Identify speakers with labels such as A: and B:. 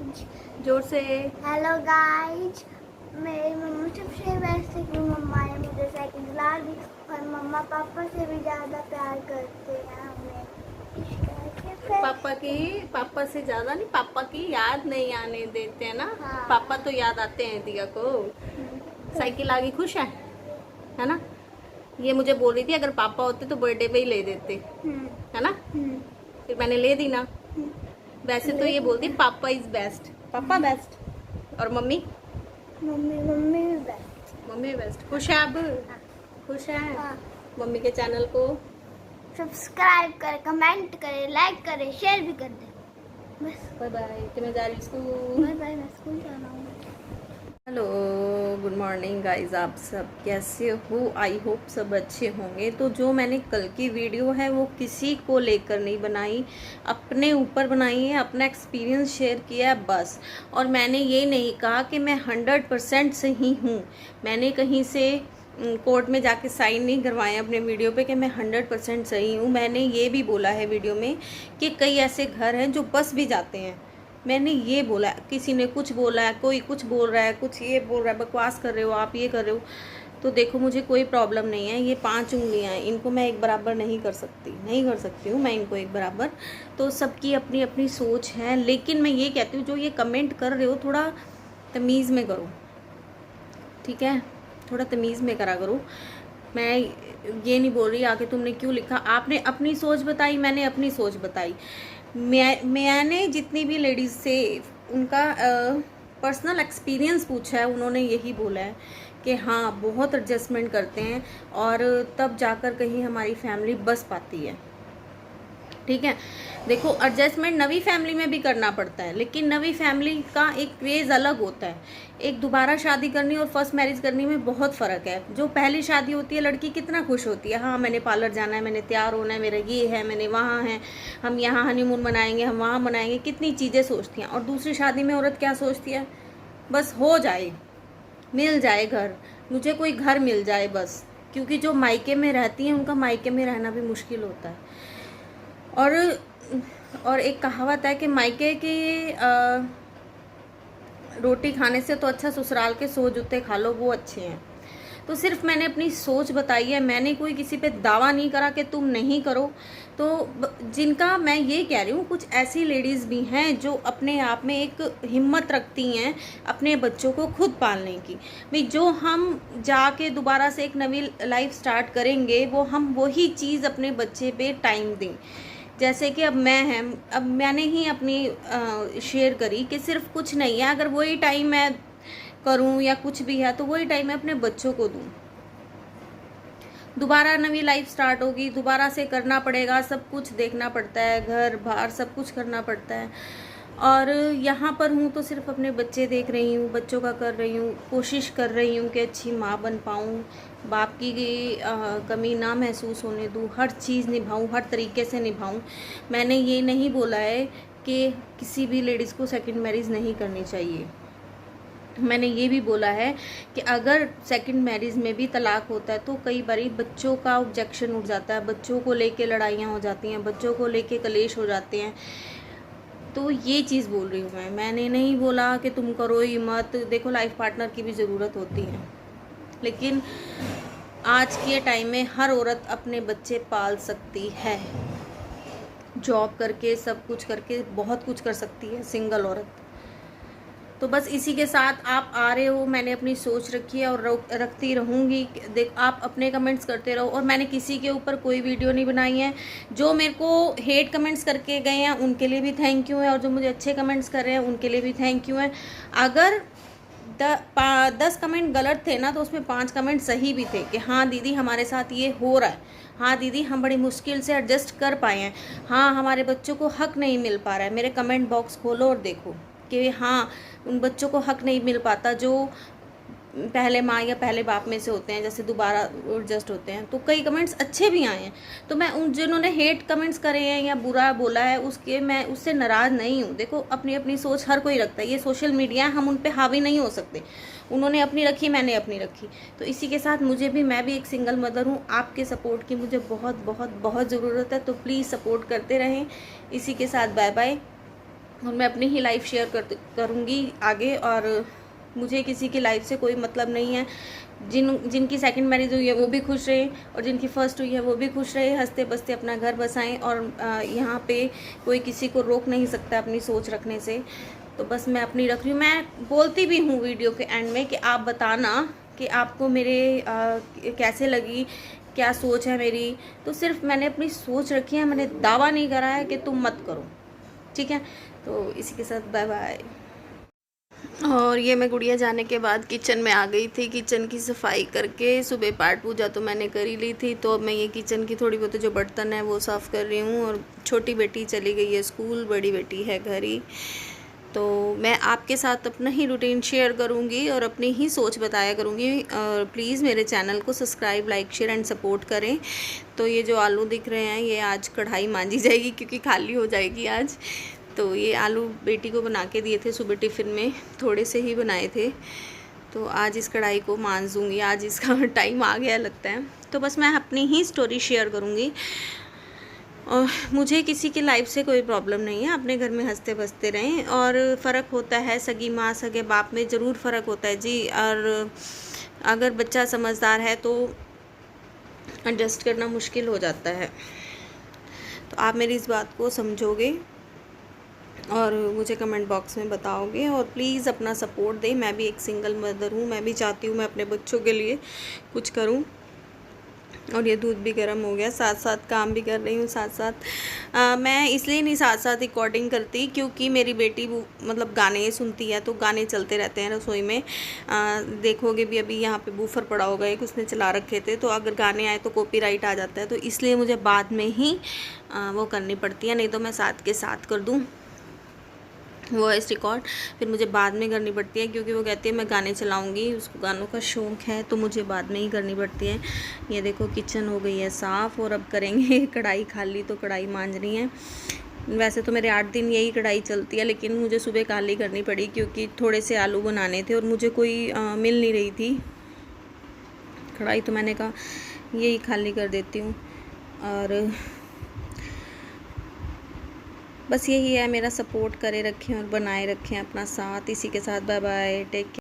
A: जोर से।
B: Hello guys, मेरी मम्मी सबसे बेस्ट है कि मम्मा ने मुझे साइकिल दिला दी और मम्मा पापा से भी ज़्यादा प्यार करते हैं हमें।
A: पापा से ज्यादा नहीं, पापा की याद नहीं आने देते हैं ना।
B: हाँ।
A: पापा तो याद आते हैं दिया को। साइकिल आ गई, खुश है ना। ये मुझे बोल रही थी अगर पापा होते तो बर्थडे पे ही ले देते, है ना। फिर मैंने ले दी ना। वैसे तो ये बोलती पापा इज बेस्ट, पापा बेस्ट। और मम्मी
B: मम्मी भी बेस्ट।
A: Mummy best. खुश है अब? खुश है।
B: हाँ।
A: मम्मी के चैनल को
B: सब्सक्राइब करें, कमेंट करें, लाइक करें, शेयर भी कर दें। बस
A: बाय बाय। तो मैं जा रही स्कूल।
B: बाय बाय, मैं स्कूल जाना हूँ।
A: Hello, good morning guys. आप सब कैसे हो? आई होप सब अच्छे होंगे। तो जो मैंने कल की वीडियो है वो किसी को लेकर नहीं बनाई, अपने ऊपर बनाई है, अपना एक्सपीरियंस शेयर किया है बस। और मैंने ये नहीं कहा कि मैं 100% सही हूँ। मैंने कहीं से कोर्ट में जाके साइन नहीं करवाए अपने वीडियो पे कि मैं 100% सही हूँ। मैंने ये भी बोला है वीडियो में कि कई ऐसे घर हैं जो बस भी जाते हैं। मैंने ये बोला, किसी ने कुछ बोला है, कोई कुछ बोल रहा है, कुछ ये बोल रहा है, बकवास कर रहे हो आप, ये कर रहे हो। तो देखो, मुझे कोई प्रॉब्लम नहीं है। ये 5 उंगलियां हैं, इनको मैं एक बराबर नहीं कर सकती हूँ मैं इनको एक बराबर। तो सबकी अपनी अपनी सोच है। लेकिन मैं ये कहती हूँ, जो ये कमेंट कर रहे हो थोड़ा तमीज़ में करो, ठीक है। थोड़ा तमीज़ में करा करो। मैं ये नहीं बोल रही आके तुमने क्यों लिखा। आपने अपनी सोच बताई, मैंने अपनी सोच बताई। मैंने जितनी भी लेडीज़ से उनका पर्सनल एक्सपीरियंस पूछा है, उन्होंने यही बोला है कि हाँ, बहुत एडजस्टमेंट करते हैं और तब जाकर कहीं हमारी फैमिली बस पाती है, ठीक है। देखो, एडजस्टमेंट नवी फैमिली में भी करना पड़ता है, लेकिन नवी फैमिली का एक क्रेज़ अलग होता है। एक दोबारा शादी करनी और फर्स्ट मैरिज करनी में बहुत फ़र्क है। जो पहली शादी होती है, लड़की कितना खुश होती है, हाँ मैंने पार्लर जाना है, मैंने तैयार होना है, मेरा ये है, मैंने वहाँ है, हम यहाँ हनीमून मनाएंगे, हम वहाँ मनाएंगे, कितनी चीज़ें सोचती हैं। और दूसरी शादी में औरत क्या सोचती है? बस हो जाए, मिल जाए घर, मुझे कोई घर मिल जाए बस। क्योंकि जो मायके में रहती हैं, उनका मायके में रहना भी मुश्किल होता है। और एक कहावत है कि मायके की रोटी खाने से तो अच्छा ससुराल के 100 जूते खा लो, वो अच्छे हैं। तो सिर्फ मैंने अपनी सोच बताई है, मैंने कोई किसी पे दावा नहीं करा कि तुम नहीं करो। तो जिनका मैं ये कह रही हूँ, कुछ ऐसी लेडीज़ भी हैं जो अपने आप में एक हिम्मत रखती हैं अपने बच्चों को खुद पालने की। भाई, जो हम जाके दोबारा से एक नवी लाइफ स्टार्ट करेंगे, वो हम वही चीज़ अपने बच्चे पे टाइम दें। जैसे कि अब मैंने ही अपनी शेयर करी कि सिर्फ कुछ नहीं है, अगर वही टाइम मैं करूं या कुछ भी है तो वही टाइम मैं अपने बच्चों को दूं। दोबारा नवी लाइफ स्टार्ट होगी, दोबारा से करना पड़ेगा, सब कुछ देखना पड़ता है, घर बाहर सब कुछ करना पड़ता है। और यहाँ पर हूँ तो सिर्फ अपने बच्चे देख रही हूँ, बच्चों का कर रही हूँ, कोशिश कर रही हूँ कि अच्छी माँ बन पाऊँ, बाप की कमी ना महसूस होने दूँ, हर चीज़ निभाऊँ, हर तरीके से निभाऊँ। मैंने ये नहीं बोला है कि किसी भी लेडीज़ को सेकंड मैरिज नहीं करनी चाहिए। मैंने ये भी बोला है कि अगर सेकंड मैरिज में भी तलाक होता है तो कई बारी बच्चों का ऑब्जेक्शन उठ जाता है, बच्चों को लेके लड़ाइयाँ हो जाती हैं, बच्चों को लेके कलेश हो जाते हैं। तो ये चीज़ बोल रही हूँ मैंने नहीं बोला कि तुम करो ही मत। देखो, लाइफ पार्टनर की भी ज़रूरत होती है, लेकिन आज के टाइम में हर औरत अपने बच्चे पाल सकती है, जॉब करके, सब कुछ करके बहुत कुछ कर सकती है सिंगल औरत। तो बस इसी के साथ आप आ रहे हो, मैंने अपनी सोच रखी है और रखती रहूँगी। देख, आप अपने कमेंट्स करते रहो और मैंने किसी के ऊपर कोई वीडियो नहीं बनाई है। जो मेरे को हेट कमेंट्स करके गए हैं उनके लिए भी थैंक यू है, और जो मुझे अच्छे कमेंट्स कर रहे हैं उनके लिए भी थैंक यू है। अगर 10 कमेंट गलत थे ना, तो उसमें 5 कमेंट सही भी थे कि हाँ दीदी हमारे साथ ये हो रहा है, हाँ दीदी हम बड़ी मुश्किल से एडजस्ट कर पाए हैं, हाँ हमारे बच्चों को हक नहीं मिल पा रहा है। मेरे कमेंट बॉक्स खोलो और देखो कि हाँ, उन बच्चों को हक नहीं मिल पाता जो पहले माँ या पहले बाप में से होते हैं, जैसे दोबारा एडजस्ट होते हैं। तो कई कमेंट्स अच्छे भी आए हैं। तो मैं उन जिन्होंने हेट कमेंट्स करे हैं या बुरा बोला है मैं उससे नाराज़ नहीं हूँ। देखो, अपनी अपनी सोच हर कोई रखता है, ये सोशल मीडिया है, हम उन पर हावी नहीं हो सकते। उन्होंने अपनी रखी, मैंने अपनी रखी। तो इसी के साथ मैं भी एक सिंगल मदर हूँ, आपके सपोर्ट की मुझे बहुत बहुत बहुत ज़रूरत है। तो प्लीज़ सपोर्ट करते रहें। इसी के साथ बाय बाय। और मैं अपनी ही लाइफ शेयर करूँगी आगे। और मुझे किसी की लाइफ से कोई मतलब नहीं है। जिनकी सेकंड मैरिज हुई है वो भी खुश रहे, और जिनकी फ़र्स्ट हुई है वो भी खुश रहे, हंसते बसते अपना घर बसाएं। और यहाँ पे कोई किसी को रोक नहीं सकता अपनी सोच रखने से। तो बस मैं अपनी रख रही हूँ। मैं बोलती भी हूँ वीडियो के एंड में कि आप बताना कि आपको मेरे कैसे लगी, क्या सोच है मेरी। तो सिर्फ मैंने अपनी सोच रखी है, मैंने दावा नहीं करा है कि तुम मत करो, ठीक है। तो इसी के साथ बाय बाय। और ये मैं गुड़िया जाने के बाद किचन में आ गई थी। किचन की सफाई करके सुबह पाठ पूजा तो मैंने कर ही ली थी। तो अब मैं ये किचन की थोड़ी बहुत जो बर्तन है वो साफ़ कर रही हूँ। और छोटी बेटी चली गई है स्कूल, बड़ी बेटी है घर ही। तो मैं आपके साथ अपना ही रूटीन शेयर करूँगी और अपनी ही सोच बताया करूँगी। और प्लीज़ मेरे चैनल को subscribe, like, share and support करें। तो ये जो आलू दिख रहे हैं ये आज कढ़ाई मांजी जाएगी क्योंकि खाली हो जाएगी आज। तो ये आलू बेटी को बना के दिए थे सुबह टिफ़िन में, थोड़े से ही बनाए थे। तो आज इस कढ़ाई को मांजूँगी, आज इसका टाइम आ गया लगता है। तो बस मैं अपनी ही स्टोरी शेयर करूँगी। और मुझे किसी की लाइफ से कोई प्रॉब्लम नहीं है, अपने घर में हंसते बसते रहें। और फ़र्क होता है सगी माँ सगे बाप में, ज़रूर फ़र्क होता है जी। और अगर बच्चा समझदार है तो एडजस्ट करना मुश्किल हो जाता है। तो आप मेरी इस बात को समझोगे और मुझे कमेंट बॉक्स में बताओगे। और प्लीज़ अपना सपोर्ट दें। मैं भी एक सिंगल मदर हूँ, मैं भी चाहती हूँ मैं अपने बच्चों के लिए कुछ करूँ। और ये दूध भी गर्म हो गया, साथ साथ काम भी कर रही हूँ। साथ साथ मैं इसलिए नहीं साथ साथ रिकॉर्डिंग करती क्योंकि मेरी बेटी मतलब गाने सुनती है, तो गाने चलते रहते हैं रसोई में। देखोगे भी अभी यहाँ पे बूफर पड़ा होगा, एक उसने चला रखे थे, तो अगर गाने आए तो कॉपीराइट आ जाता है। तो इसलिए मुझे बाद में ही वो करनी पड़ती है, नहीं तो मैं साथ के साथ कर दूँ वॉइस रिकॉर्ड, फिर मुझे बाद में करनी पड़ती है क्योंकि वो कहती है मैं गाने चलाऊंगी, उसको गानों का शौक़ है, तो मुझे बाद में ही करनी पड़ती है। ये देखो किचन हो गई है साफ़ और अब करेंगे कढ़ाई खाली, तो कढ़ाई मांजनी है। वैसे तो मेरे 8 दिन यही कढ़ाई चलती है, लेकिन मुझे सुबह खाली करनी पड़ी क्योंकि थोड़े से आलू बनाने थे और मुझे कोई मिल नहीं रही थी कढ़ाई। तो मैंने कहा यही खाली कर देती हूँ। और बस यही है, मेरा सपोर्ट करे रखें और बनाए रखें अपना साथ। इसी के साथ बाय बाय, टेक केयर।